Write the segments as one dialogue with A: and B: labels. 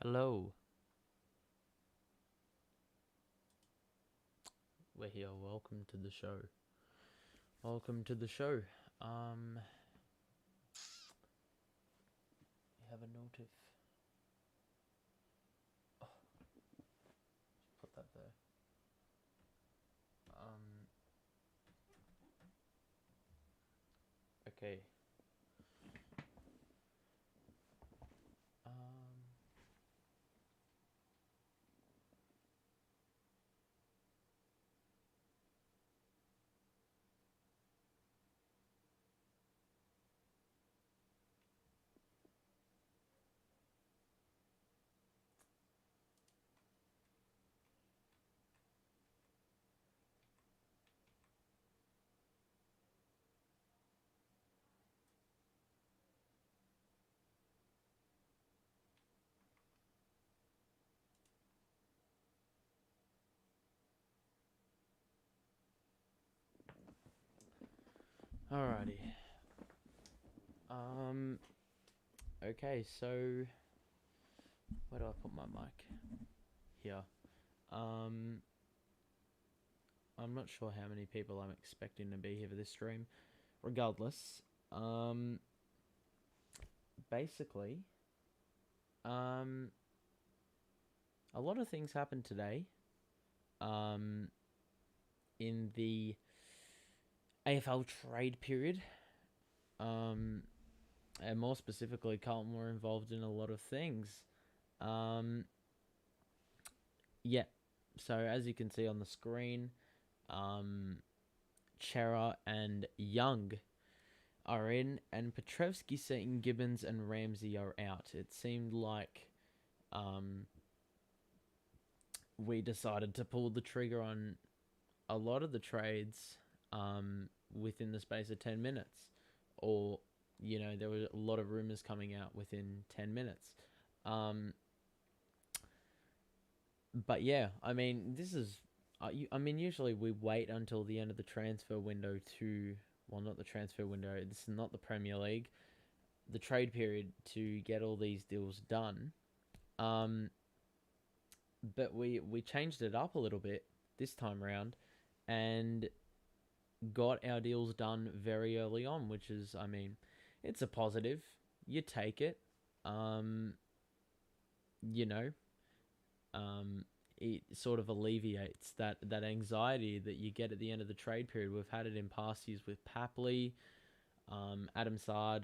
A: Hello, we're here. Welcome to the show. Welcome to the show. You have a notif. Oh, put that there. Okay. Um, alrighty. Um, okay, so where do I put my mic? Here. Um, I'm not sure how many people I'm expecting to be here for this stream. Regardless, basically, um, a lot of things happened today. Um, in the AFL trade period. Um, and more specifically, Carlton were involved in a lot of things. Um, yeah. So as you can see on the screen, Cerra and Young are in, and Petrevski Seton, Gibbons, and Ramsey are out. It seemed like we decided to pull the trigger on a lot of the trades within the space of 10 minutes. Or, there were a lot of rumors coming out within 10 minutes. But yeah, I mean, this is. Usually we wait until the end of the transfer window to. Well, not the transfer window. This is not the Premier League. The trade period to get all these deals done. But we changed it up a little bit this time around, and got our deals done very early on, which is, it's a positive. You take it. Um, you know, it sort of alleviates that anxiety that you get at the end of the trade period. We've had it in past years with Papley, Adam Cerra.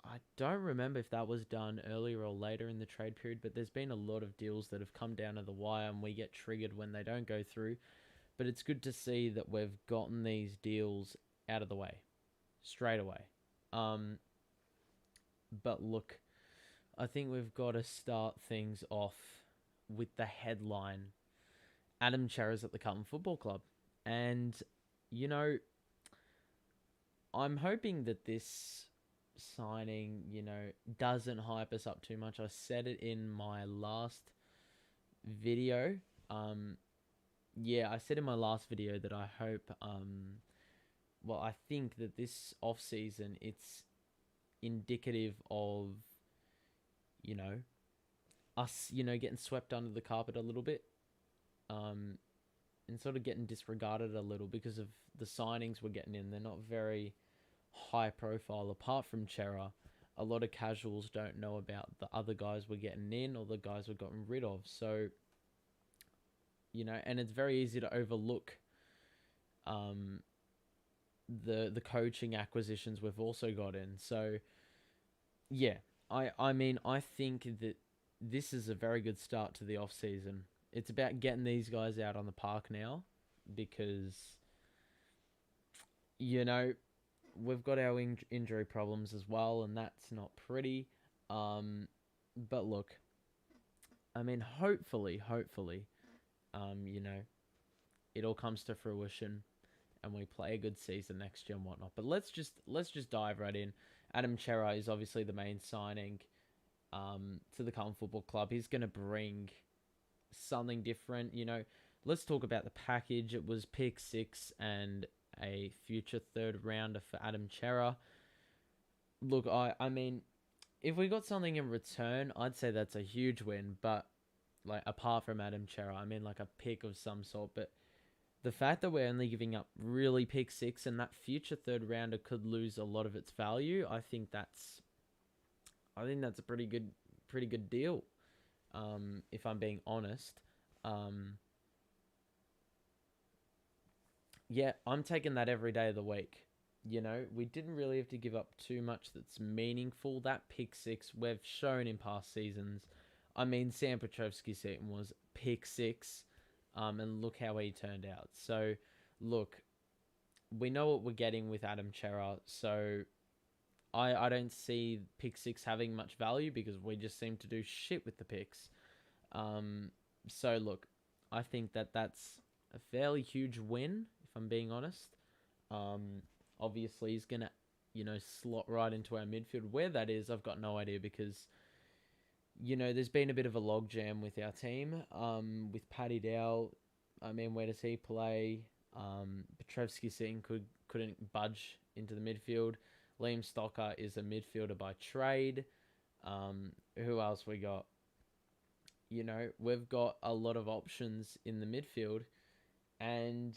A: I don't remember if that was done earlier or later in the trade period, but there's been a lot of deals that have come down to the wire and we get triggered when they don't go through. But it's good to see that we've gotten these deals out of the way straight away. But look, I think we've got to start things off with the headline. Adam Cerra's at the Carlton Football Club. And, you know, I'm hoping that this signing, doesn't hype us up too much. I said it in my last video. I said in my last video that I hope, I think that this off season it's indicative of, you know, us, getting swept under the carpet a little bit, and sort of getting disregarded a little because of the signings we're getting in. They're not very high profile. Apart from Cerra, a lot of casuals don't know about the other guys we're getting in or the guys we've gotten rid of. So, and it's very easy to overlook the coaching acquisitions we've also got in. So, yeah, I think that this is a very good start to the off season. It's about getting these guys out on the park now, because we've got our injury problems as well, and that's not pretty. But look, hopefully, it all comes to fruition and we play a good season next year and whatnot. But let's just dive right in. Adam Cerra is obviously the main signing to the Carlton Football Club. He's going to bring something different. Let's talk about the package. It was pick 6 and a future third rounder for Adam Cerra. Look, I mean, if we got something in return, I'd say that's a huge win. But like apart from Adam Cerra, I mean like a pick of some sort. But the fact that we're only giving up really pick six and that future third rounder could lose a lot of its value, I think that's a pretty good deal. If I'm being honest. Um, yeah, I'm taking that every day of the week. We didn't really have to give up too much that's meaningful. That pick six we've shown in past seasons. I mean, Sam Petrevski Seton was pick six, and look how he turned out. So, look, we know what we're getting with Adam Cerra. So, I don't see pick six having much value because we just seem to do shit with the picks. Um, so look, I think that that's a fairly huge win, if I'm being honest. Um, Obviously, he's gonna, slot right into our midfield. Where that is, I've got no idea because there's been a bit of a logjam with our team. With Paddy Dow, I mean, where does he play? Petrevski Seton couldn't budge into the midfield. Liam Stocker is a midfielder by trade. Who else we got? We've got a lot of options in the midfield, and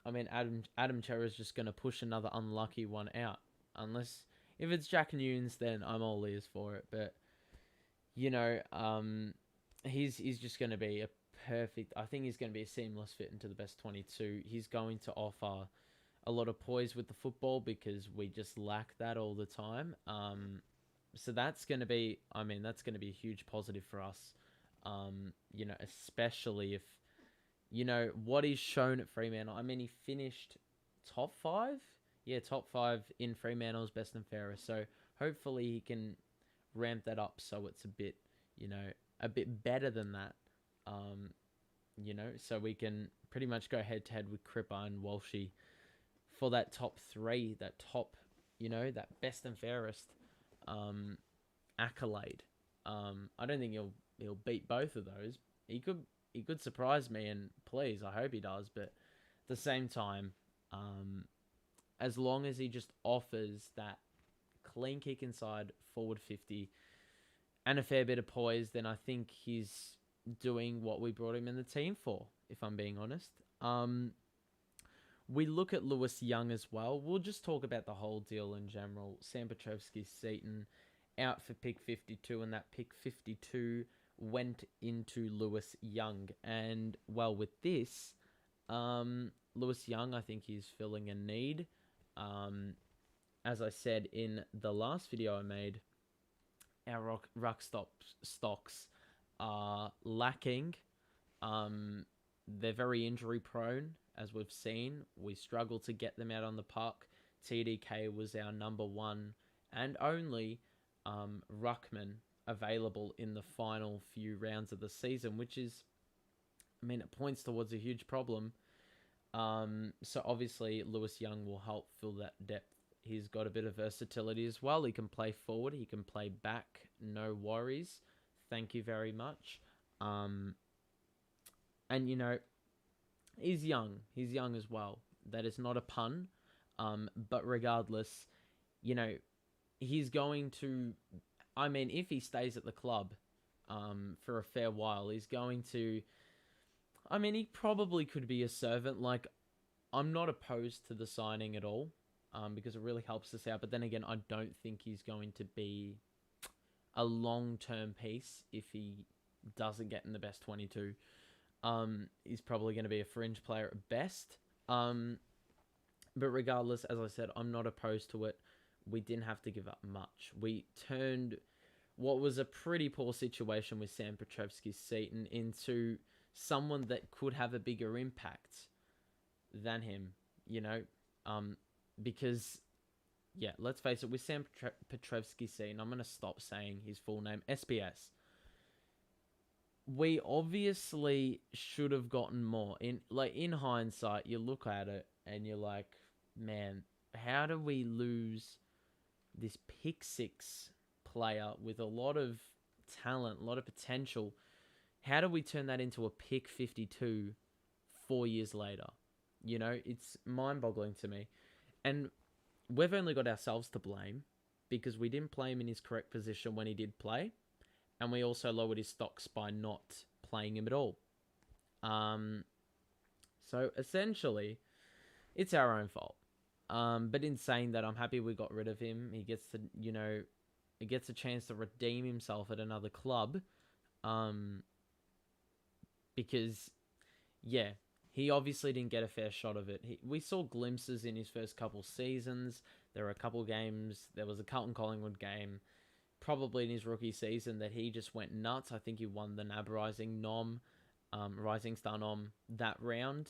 A: I mean, Adam Cerra is just going to push another unlucky one out, unless if it's Jack Nunes, then I'm all ears for it. But he's just going to be a perfect. I think he's going to be a seamless fit into the best 22. He's going to offer a lot of poise with the football because we just lack that all the time. So that's going to be, that's going to be a huge positive for us. Especially if, what he's shown at Fremantle. I mean, he finished top five. Yeah, top five in Fremantle's best and fairest. So hopefully he can ramp that up so it's a bit better than that. So we can pretty much go head to head with Cripper and Walshy for that top three, that top, that best and fairest accolade. I don't think he'll beat both of those. He could surprise me, and please, I hope he does. But at the same time, as long as he just offers that clean kick inside forward 50 and a fair bit of poise, then I think he's doing what we brought him in the team for, if I'm being honest. We look at Lewis Young as well. We'll just talk about the whole deal in general. Sam Petrevski Seton out for pick 52, and that pick 52 went into Lewis Young. And, well, with this, Lewis Young, I think he's filling a need. As I said in the last video I made, our ruck stocks are lacking. They're very injury prone, as we've seen. We struggle to get them out on the puck. TDK was our number one and only ruckman available in the final few rounds of the season, which is, it points towards a huge problem. So obviously Lewis Young will help fill that depth. He's got a bit of versatility as well. He can play forward. He can play back. No worries. Thank you very much. And, he's young. He's young as well. That is not a pun. But regardless, he's going to... if he stays at the club for a fair while, he's going to... he probably could be a servant. Like, I'm not opposed to the signing at all, because it really helps us out. But then again, I don't think he's going to be a long-term piece if he doesn't get in the best 22. He's probably going to be a fringe player at best. But regardless, as I said, I'm not opposed to it. We didn't have to give up much. We turned what was a pretty poor situation with Sam Petrevski Seton into someone that could have a bigger impact than him, because, yeah, let's face it, with Sam Petrevski Seton, I'm going to stop saying his full name, SPS. We obviously should have gotten more. In hindsight, you look at it and you're like, man, how do we lose this pick six player with a lot of talent, a lot of potential? How do we turn that into a pick 52 4 years later? It's mind-boggling to me. And we've only got ourselves to blame. because we didn't play him in his correct position when he did play, and we also lowered his stocks by not playing him at all. So essentially, it's our own fault. But in saying that, I'm happy we got rid of him. He gets to, he gets a chance to redeem himself at another club. Because, yeah, he obviously didn't get a fair shot of it. We saw glimpses in his first couple seasons. There were a couple games. There was a Carlton Collingwood game, probably in his rookie season, that he just went nuts. I think he won the NAB Rising Star Nom that round.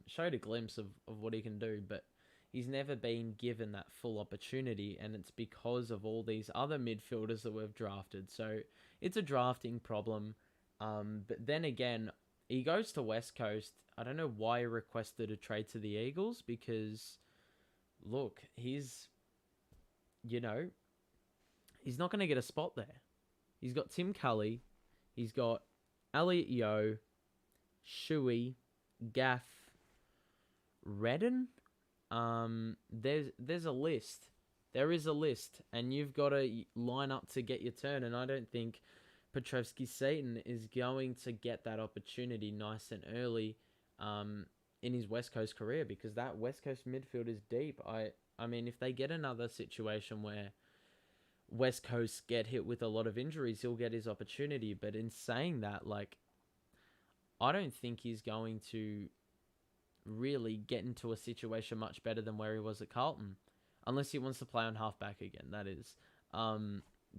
A: Showed a glimpse of what he can do, but he's never been given that full opportunity, and it's because of all these other midfielders that we've drafted. So it's a drafting problem. But then again, he goes to West Coast. I don't know why he requested a trade to the Eagles, because, look, he's not going to get a spot there. He's got Tim Cully. He's got Elliot Yeo, Shuey, Gaff, Redden. There's a list. There is a list, and you've got to line up to get your turn. And I don't think Petrevski Seton is going to get that opportunity nice and early in his West Coast career, because that West Coast midfield is deep. I mean, if they get another situation where West Coast get hit with a lot of injuries, he'll get his opportunity. But in saying that, like, I don't think he's going to really get into a situation much better than where he was at Carlton, unless he wants to play on halfback again, that is.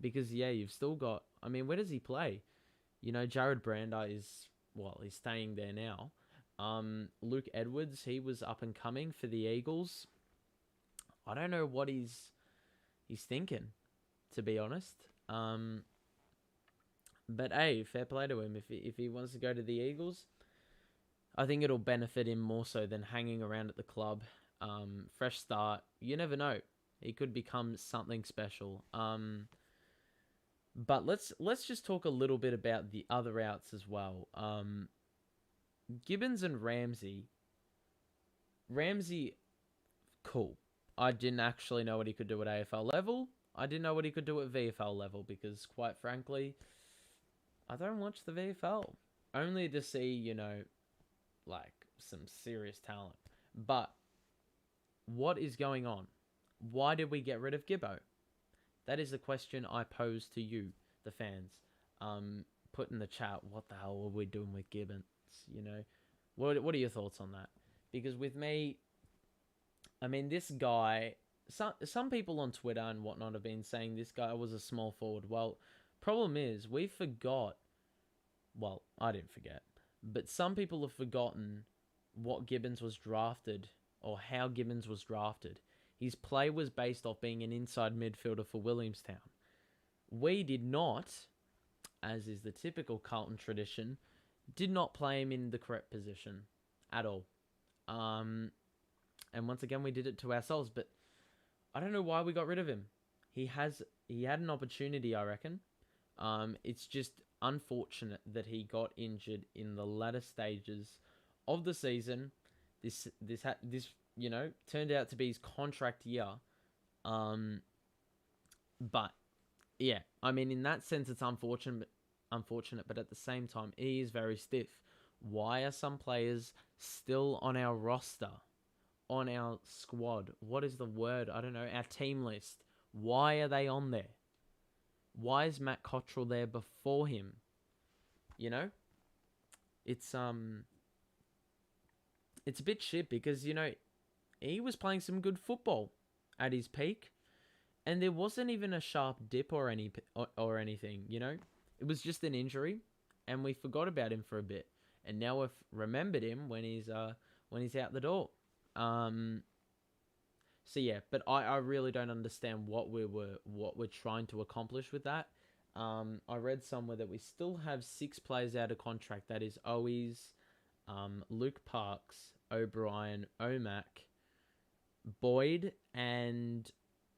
A: Because, yeah, you've still got... I mean, where does he play? Jared Brander he's staying there now. Luke Edwards, he was up and coming for the Eagles. I don't know what he's thinking, to be honest. But, hey, fair play to him. If he wants to go to the Eagles, I think it'll benefit him more so than hanging around at the club. Fresh start. You never know. He could become something special. But let's just talk a little bit about the other outs as well. Gibbons and Ramsey. Ramsey, cool. I didn't actually know what he could do at AFL level. I didn't know what he could do at VFL level, because, quite frankly, I don't watch the VFL. Only to see, like, some serious talent. But what is going on? Why did we get rid of Gibbo? That is the question I pose to you, the fans. Put in the chat, what the hell were we doing with Gibbons? What are your thoughts on that? Because with me, I mean, this guy... Some people on Twitter and whatnot have been saying this guy was a small forward. Well, problem is, we forgot... Well, I didn't forget. But some people have forgotten what Gibbons was drafted, or how Gibbons was drafted. His play was based off being an inside midfielder for Williamstown. We did not, as is the typical Carlton tradition, did not play him in the correct position at all. And once again, we did it to ourselves, but I don't know why we got rid of him. He had an opportunity, I reckon. It's just unfortunate that he got injured in the latter stages of the season. This turned out to be his contract year. But yeah, I mean, in that sense, it's unfortunate, but at the same time, he is very stiff. Why are some players still on our roster, on our squad? What is the word? I don't know. Our team list. Why are they on there? Why is Matt Cottrell there before him? It's a bit shit, because, he was playing some good football at his peak, and there wasn't even a sharp dip or anything, It was just an injury, and we forgot about him for a bit, and now we've remembered him when he's out the door. So yeah, but I really don't understand what we're trying to accomplish with that. I read somewhere that we still have 6 players out of contract. That is Owies, Luke Parks, O'Brien, Omac, Boyd, and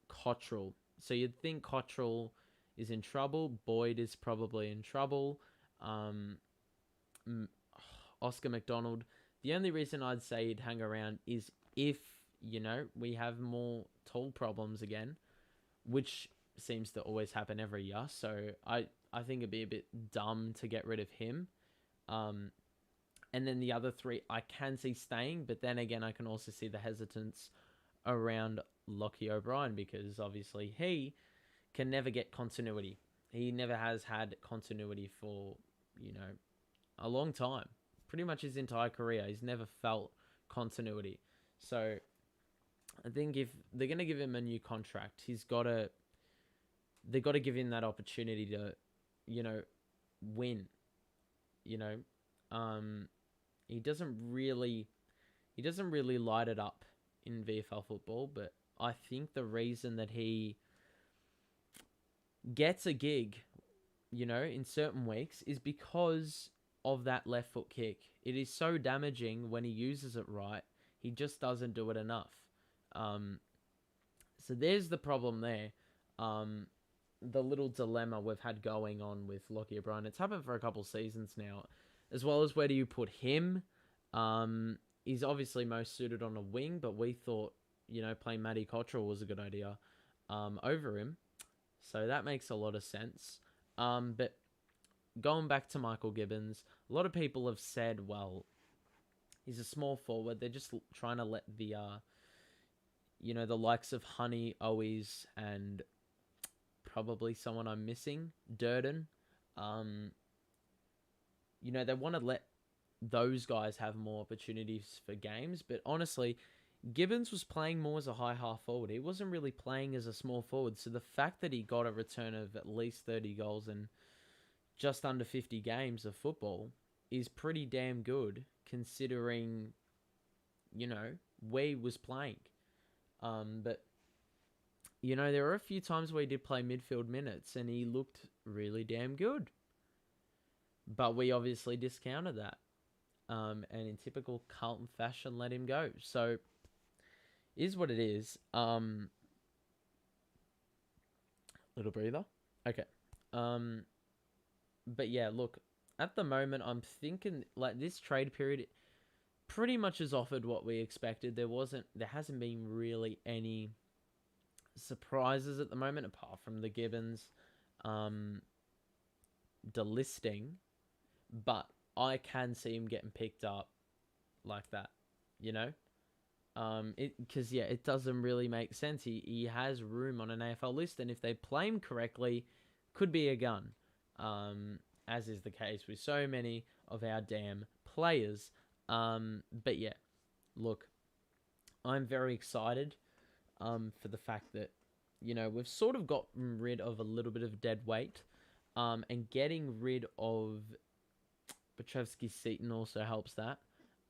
A: Cottrell. So you'd think Cottrell is in trouble. Boyd is probably in trouble. Oscar McDonald. The only reason I'd say he'd hang around is if, we have more tall problems again. which seems to always happen every year. So I think it'd be a bit dumb to get rid of him. Um, and then the other three I can see staying, but then again, I can also see the hesitance around Lockie O'Brien because obviously he can never get continuity. He never has had continuity for, a long time. Pretty much his entire career, he's never felt continuity. So I think if they're going to give him a new contract, they've got to give him that opportunity to, you know, win. You know, um, he doesn't really light it up in VFL football, but I think the reason that he gets a gig, in certain weeks is because of that left foot kick. It is so damaging when he uses it right. He just doesn't do it enough. Um, so there's the problem there. The little dilemma we've had going on with Lockie O'Brien. It's happened for a couple seasons now, as well as where do you put him? He's obviously most suited on a wing, but we thought, playing Matty Cottrell was a good idea over him. So that makes a lot of sense. But going back to Michael Gibbons, a lot of people have said, well, he's a small forward. They're just trying to let the likes of Honey, Owies, and probably someone I'm missing, Durden. They want to let those guys have more opportunities for games. But honestly, Gibbons was playing more as a high half forward. He wasn't really playing as a small forward. So the fact that he got a return of at least 30 goals and just under 50 games of football is pretty damn good considering, where he was playing. But, there were a few times where he did play midfield minutes and he looked really damn good. But we obviously discounted that. And in typical Carlton fashion, let him go. So, is what it is. Little breather. Okay. But yeah, look, at the moment, I'm thinking like this trade period pretty much has offered what we expected. There hasn't been really any surprises at the moment, apart from the Gibbons, delisting. But I can see him getting picked up like that, it doesn't really make sense. He has room on an AFL list, and if they play him correctly, could be a gun. As is the case with so many of our damn players. But yeah, look, I'm very excited for the fact that, we've sort of gotten rid of a little bit of dead weight. And getting rid of Petrevski Seton also helps that.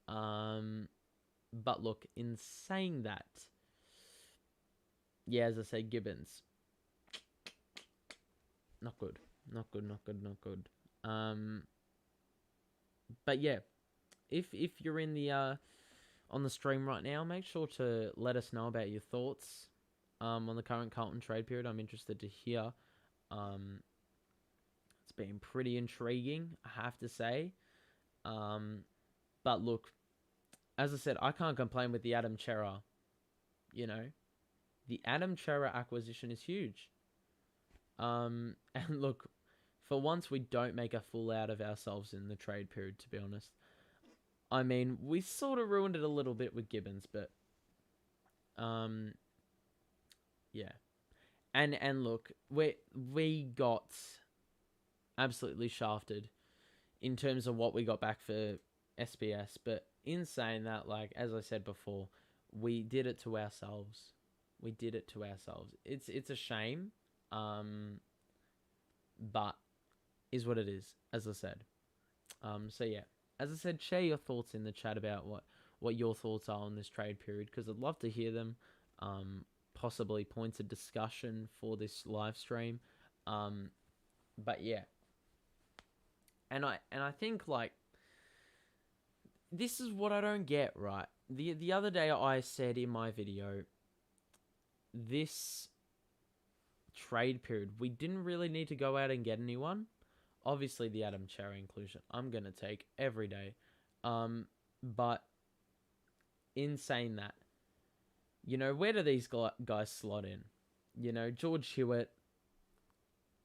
A: But look, in saying that, yeah, as I say, Gibbons, not good. But yeah, if you're in the on the stream right now, make sure to let us know about your thoughts on the current Carlton trade period. I'm interested to hear. It's been pretty intriguing, I have to say. But look, as I said, I can't complain with the Adam Cerra. The Adam Cerra acquisition is huge. And look, for once, we don't make a fool out of ourselves in the trade period, to be honest. I mean, we sort of ruined it a little bit with Gibbons, but yeah. And look, we got absolutely shafted in terms of what we got back for SBS, but in saying that, like as I said before, we did it to ourselves. It's a shame, but is what it is, as I said. So yeah, as I said, share your thoughts in the chat about what your thoughts are on this trade period, because I'd love to hear them. Possibly points of discussion for this live stream. But yeah, and I think like this is what I don't get, right? The other day I said in my video, this trade period, we didn't really need to go out and get anyone. Obviously, the Adam Cerra inclusion, I'm going to take every day. But in saying that, where do these guys slot in? George Hewitt,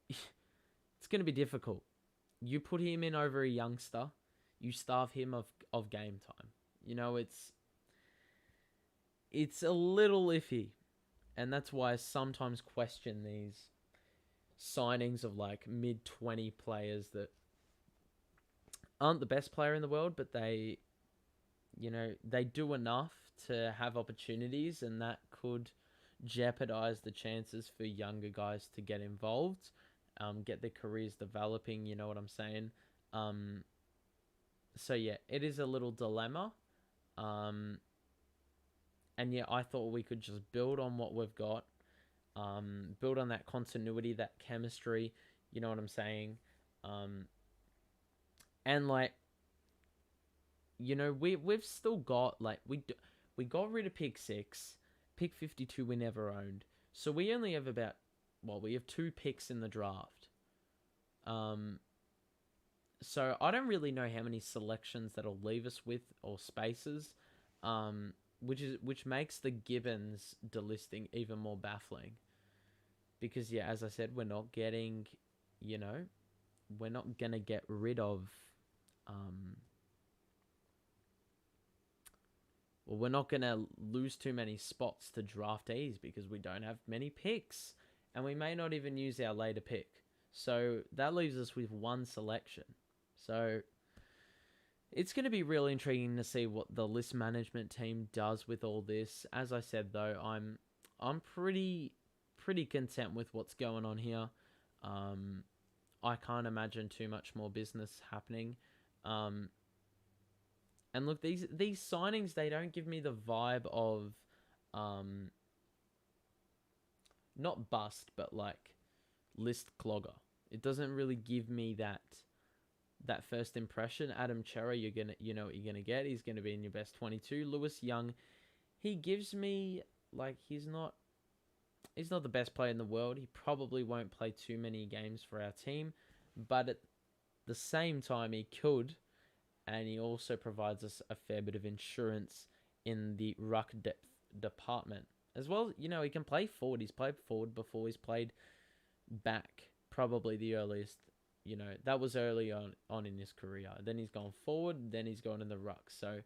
A: it's going to be difficult. You put him in over a youngster, you starve him of game time. It's a little iffy, and that's why I sometimes question these signings of like mid-20 players that aren't the best player in the world, but they do enough to have opportunities, and that could jeopardize the chances for younger guys to get involved, get their careers developing. You know what I'm saying? So yeah, it is a little dilemma. Um, and yeah, I thought we could just build on what we've got, build on that continuity, that chemistry. You know what I'm saying? And like, we've still got like we got rid of pick 6, pick 52 we never owned, so we only have we have 2 picks in the draft. So I don't really know how many selections that'll leave us with, or spaces, which makes the Gibbons delisting even more baffling, because yeah, as I said, we're not getting, we're not gonna get rid of. Well, we're not going to lose too many spots to draftees because we don't have many picks. And we may not even use our later pick. So that leaves us with 1 selection. So it's going to be really intriguing to see what the list management team does with all this. As I said, though, I'm pretty content with what's going on here. I can't imagine too much more business happening. And look, these signings, they don't give me the vibe of, not bust, but like list clogger. It doesn't really give me that first impression. Adam Cerra, you know what you're gonna get. He's gonna be in your best 22. Lewis Young, he gives me like he's not the best player in the world. He probably won't play too many games for our team, but at the same time, he could. And he also provides us a fair bit of insurance in the ruck depth department. As well, he can play forward. He's played forward before. He's played back, probably the earliest. That was early on in his career. Then he's gone forward. Then he's gone in the ruck. So,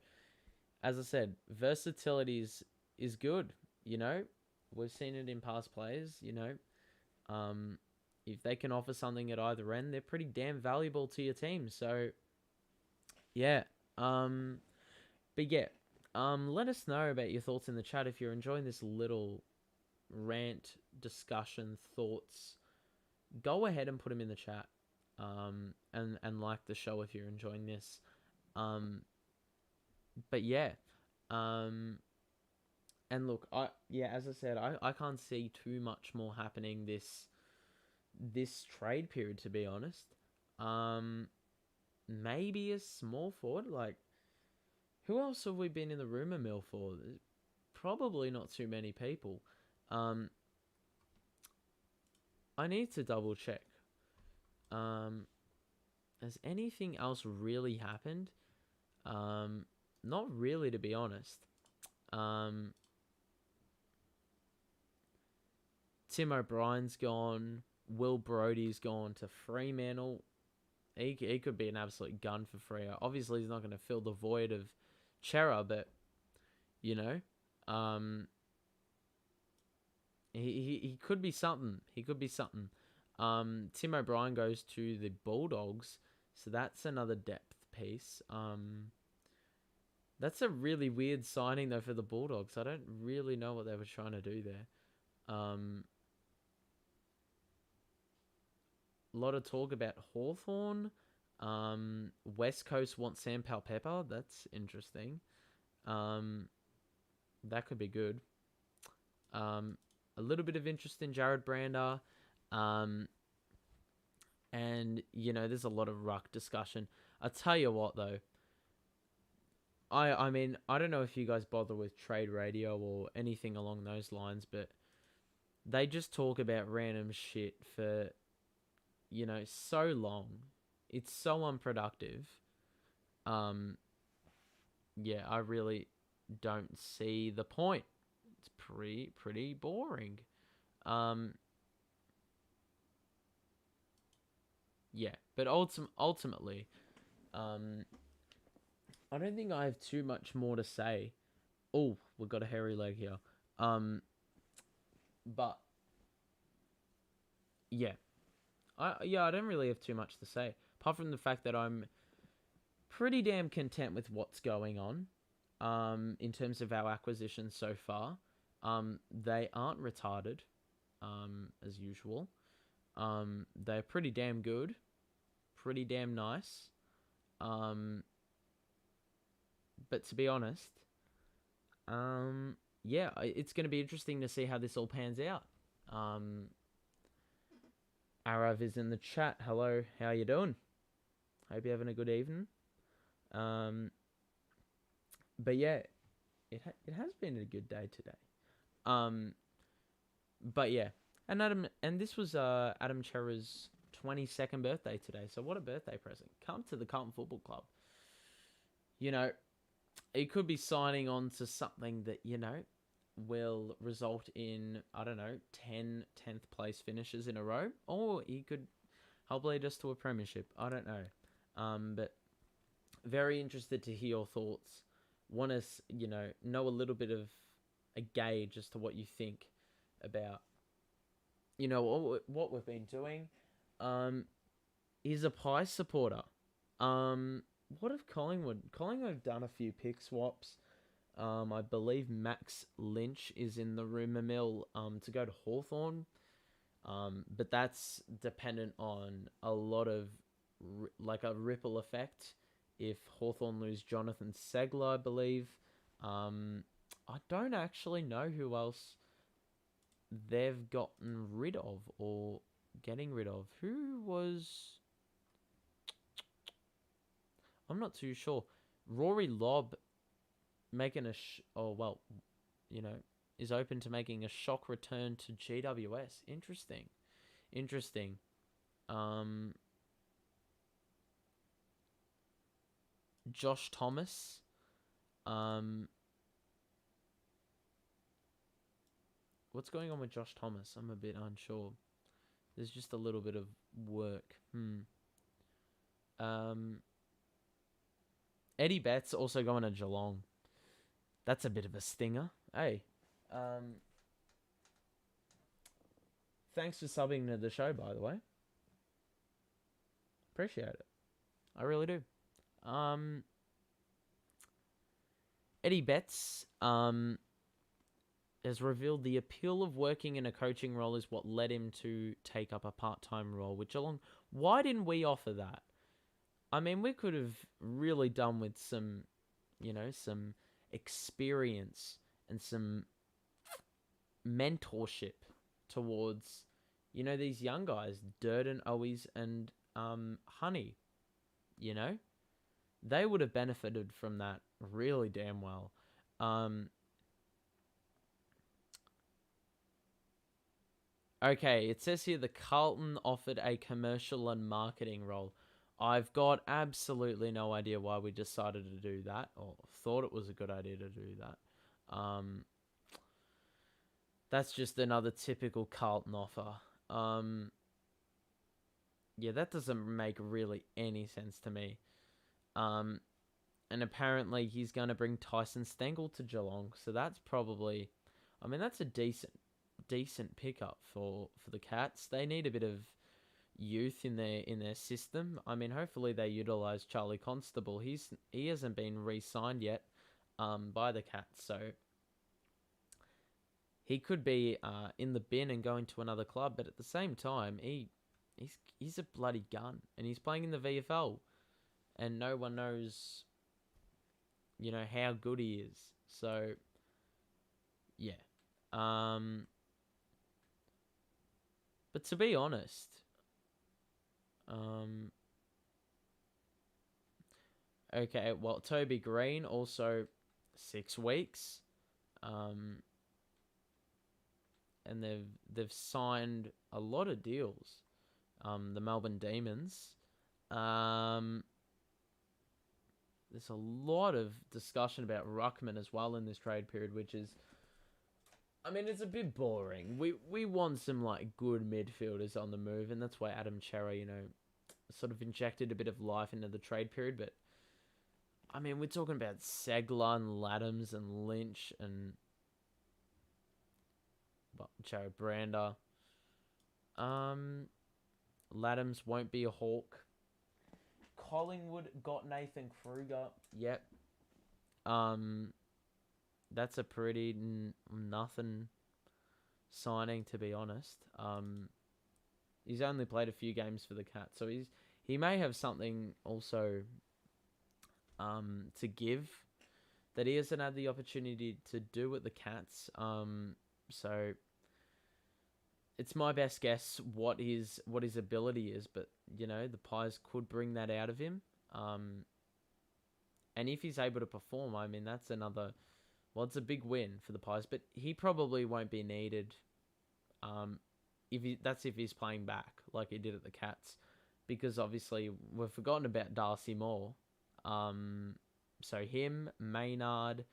A: as I said, versatility is good. We've seen it in past players. If they can offer something at either end, they're pretty damn valuable to your team. So, yeah. But yeah. Let us know about your thoughts in the chat if you're enjoying this little rant, discussion, thoughts. Go ahead and put them in the chat. And like the show if you're enjoying this. But yeah. And look, as I said, I can't see too much more happening this trade period, to be honest. Maybe a small forward. Like, who else have we been in the rumor mill for? Probably not too many people. I need to double check. Has anything else really happened? Not really, to be honest. Tim O'Brien's gone. Will Brody's gone to Fremantle. He could be an absolute gun for Freo. Obviously, he's not going to fill the void of Cerra, but, he could be something. He could be something. Tim O'Brien goes to the Bulldogs, so that's another depth piece. That's a really weird signing, though, for the Bulldogs. I don't really know what they were trying to do there. A lot of talk about Hawthorn. West Coast wants Sam Petrevski. That's interesting. That could be good. A little bit of interest in Jared Brander. And, there's a lot of ruck discussion. I'll tell you what, though. I mean, I don't know if you guys bother with Trade Radio or anything along those lines, but they just talk about random shit for, so long. It's so unproductive. Yeah, I really don't see the point. It's pretty boring. Um, yeah, but ultimately, I don't think I have too much more to say. Oh, we've got a hairy leg here. But yeah, I don't really have too much to say apart from the fact that I'm pretty damn content with what's going on. In terms of our acquisitions so far, they aren't retarded, as usual. They're pretty damn good, pretty damn nice. Um, but to be honest, yeah, it's going to be interesting to see how this all pans out. Um, Arav is in the chat. Hello, how you doing? Hope you're having a good evening. Um, but yeah, it has been a good day today. Um, but yeah, and this was Adam Cerra's 22nd birthday today. So what a birthday present! Come to the Carlton Football Club. You know, he could be signing on to something that will result in, I don't know, 10th place finishes in a row, or he could help lead us to a premiership. I don't know. But very interested to hear your thoughts. Want to, know a little bit of a gauge as to what you think about, what we've been doing. He's a Pie supporter. What of Collingwood? Collingwood have done a few pick swaps. I believe Max Lynch is in the rumour mill to go to Hawthorn. But that's dependent on a lot of like a ripple effect. If Hawthorn lose Jonathan Segler, I believe. I don't actually know who else they've gotten rid of or getting rid of. Who was... I'm not too sure. Rory Lobb making a... is open to making a shock return to GWS. Interesting. Josh Thomas. What's going on with Josh Thomas? I'm a bit unsure. There's just a little bit of work. Eddie Betts also going to Geelong. That's a bit of a stinger. Hey. Thanks for subbing to the show, by the way. Appreciate it. I really do. Eddie Betts has revealed the appeal of working in a coaching role is what led him to take up a part-time role with Geelong. Why didn't we offer that? I mean, we could have really done with some experience and some mentorship towards, these young guys, Durden, Owies, and Honey. They would have benefited from that really damn well. Okay, it says here the Carlton offered a commercial and marketing role. I've got absolutely no idea why we decided to do that, or thought it was a good idea to do that. That's just another typical Carlton offer. Yeah, that doesn't make really any sense to me. And apparently he's going to bring Tyson Stengel to Geelong, so that's probably, that's a decent pickup for the Cats. They need a bit of youth in their system. Hopefully they utilize Charlie Constable. He hasn't been re-signed yet by the Cats, so he could be in the bin and going to another club. But at the same time, he's a bloody gun, and he's playing in the VFL, and no one knows, how good he is. So yeah. But to be honest, okay, well, Toby Green also 6 weeks, and they've signed a lot of deals. The Melbourne Demons. There's a lot of discussion about Ruckman as well in this trade period, which is I mean, it's a bit boring. We want some like good midfielders on the move, and that's why Adam Cerra, sort of injected a bit of life into the trade period. But I mean, we're talking about Segler and Laddams and Lynch and Jared Brander. Laddams won't be a Hawk. Collingwood got Nathan Kruger. Yep. Um, that's a pretty nothing signing, to be honest. He's only played a few games for the Cats, so he may have something also to give that he hasn't had the opportunity to do with the Cats. So it's my best guess what his ability is, but the Pies could bring that out of him. And if he's able to perform, I mean that's another. Well, it's a big win for the Pies, but he probably won't be needed. If he's playing back like he did at the Cats, because obviously we've forgotten about Darcy Moore. So him, Maynard.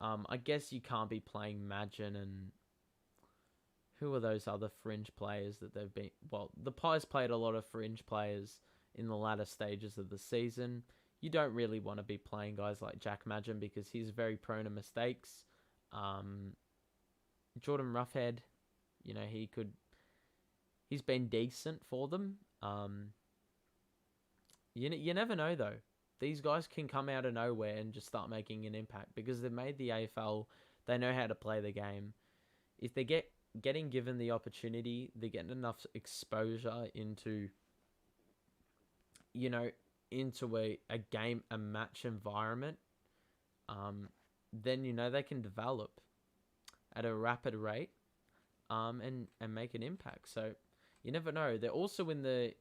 A: I guess you can't be playing Magin and who are those other fringe players that they've been. Well, the Pies played a lot of fringe players in the latter stages of the season. You don't really want to be playing guys like Jack Magin because he's very prone to mistakes. Jordan Roughhead, he's been decent for them. You never know though. These guys can come out of nowhere and just start making an impact because they've made the AFL. They know how to play the game. If they getting given the opportunity, they're getting enough exposure into a game, a match environment, then they can develop at a rapid rate, and make an impact. So you never know. They're also in the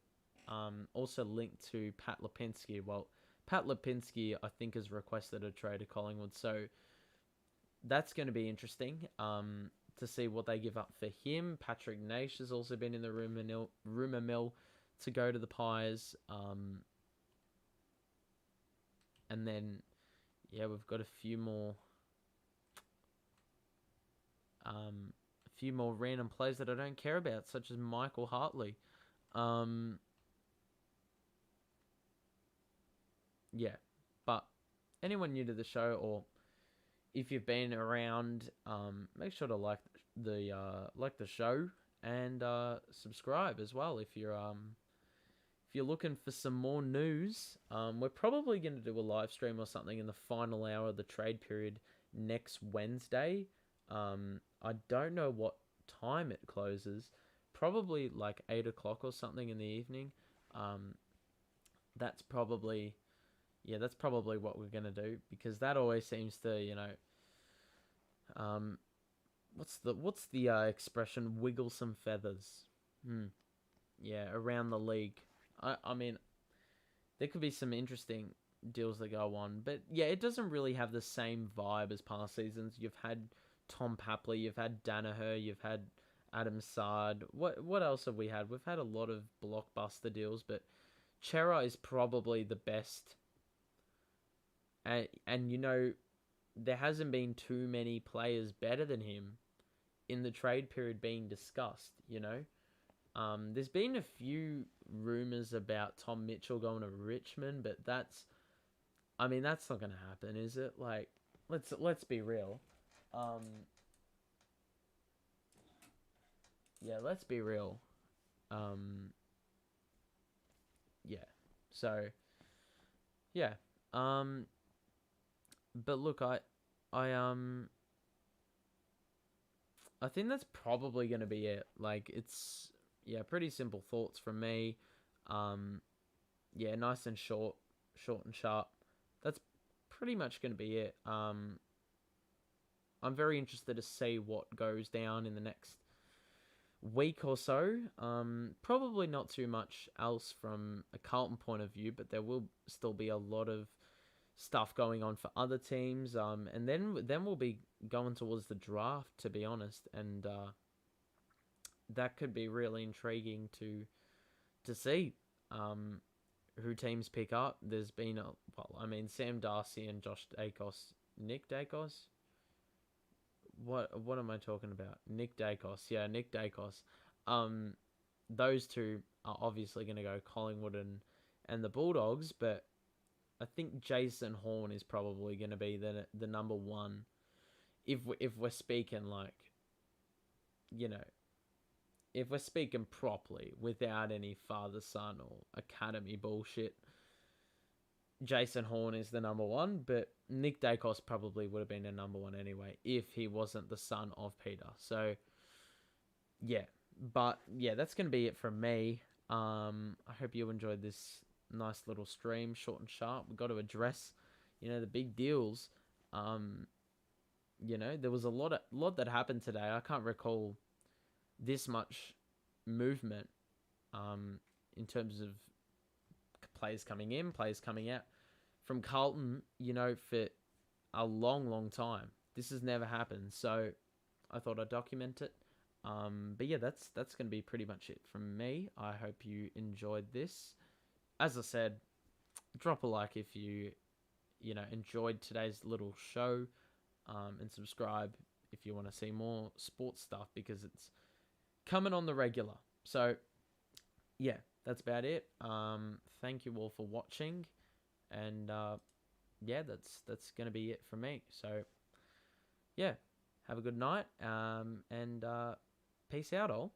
A: also linked to Pat Lipinski. Well, Pat Lipinski, I think, has requested a trade to Collingwood, so that's going to be interesting to see what they give up for him. Patrick Naish has also been in the rumor mill to go to the Pies. And then, we've got a few more random players that I don't care about, such as Michael Hartley. But anyone new to the show, or if you've been around, make sure to like the show and subscribe as well if you're looking for some more news. We're probably going to do a live stream or something in the final hour of the trade period next Wednesday. I don't know what time it closes. Probably like 8 o'clock or something in the evening. That's probably what we're going to do, because that always seems to, what's the expression? Wiggle some feathers. Around the league. I mean, there could be some interesting deals that go on, but it doesn't really have the same vibe as past seasons. You've had Tom Papley, you've had Danaher, you've had Adam Sard. What else have we had? We've had a lot of blockbuster deals, but Cerra is probably the best. And there hasn't been too many players better than him in the trade period being discussed, There's been a few rumors about Tom Mitchell going to Richmond, but that's not going to happen, is it? Like, let's be real. Let's be real. So, but look, I think that's probably going to be it. Like, it's pretty simple thoughts from me. Nice and short and sharp. That's pretty much going to be it. I'm very interested to see what goes down in the next week or so. Probably not too much else from a Carlton point of view, but there will still be a lot of stuff going on for other teams. And then we'll be going towards the draft, to be honest, and that could be really intriguing to see who teams pick up. There's been Sam Darcy and Nick Dacos. what am I talking about? Nick Dacos. Yeah, Nick Dacos. Um, those two are obviously going to go Collingwood and the Bulldogs, but I think Jason Horn is probably going to be the number one if we're speaking like, you know, if we're speaking properly without any father son or academy bullshit. Jason Horn is the number one, but Nick Dacos probably would have been a number one anyway if he wasn't the son of Peter. So yeah, but yeah, that's gonna be it from me. I hope you enjoyed this nice little stream, short and sharp. We got to address, the big deals. Um, there was a lot that happened today. I can't recall this much movement. In terms of players coming in, players coming out from Carlton. For a long, long time. This has never happened, so I thought I'd document it. But yeah, that's going to be pretty much it from me. I hope you enjoyed this. As I said, drop a like if you enjoyed today's little show, and subscribe if you want to see more sports stuff because it's coming on the regular. So yeah, that's about it. Thank you all for watching, and yeah, that's gonna be it from me. So yeah, have a good night, and peace out, all.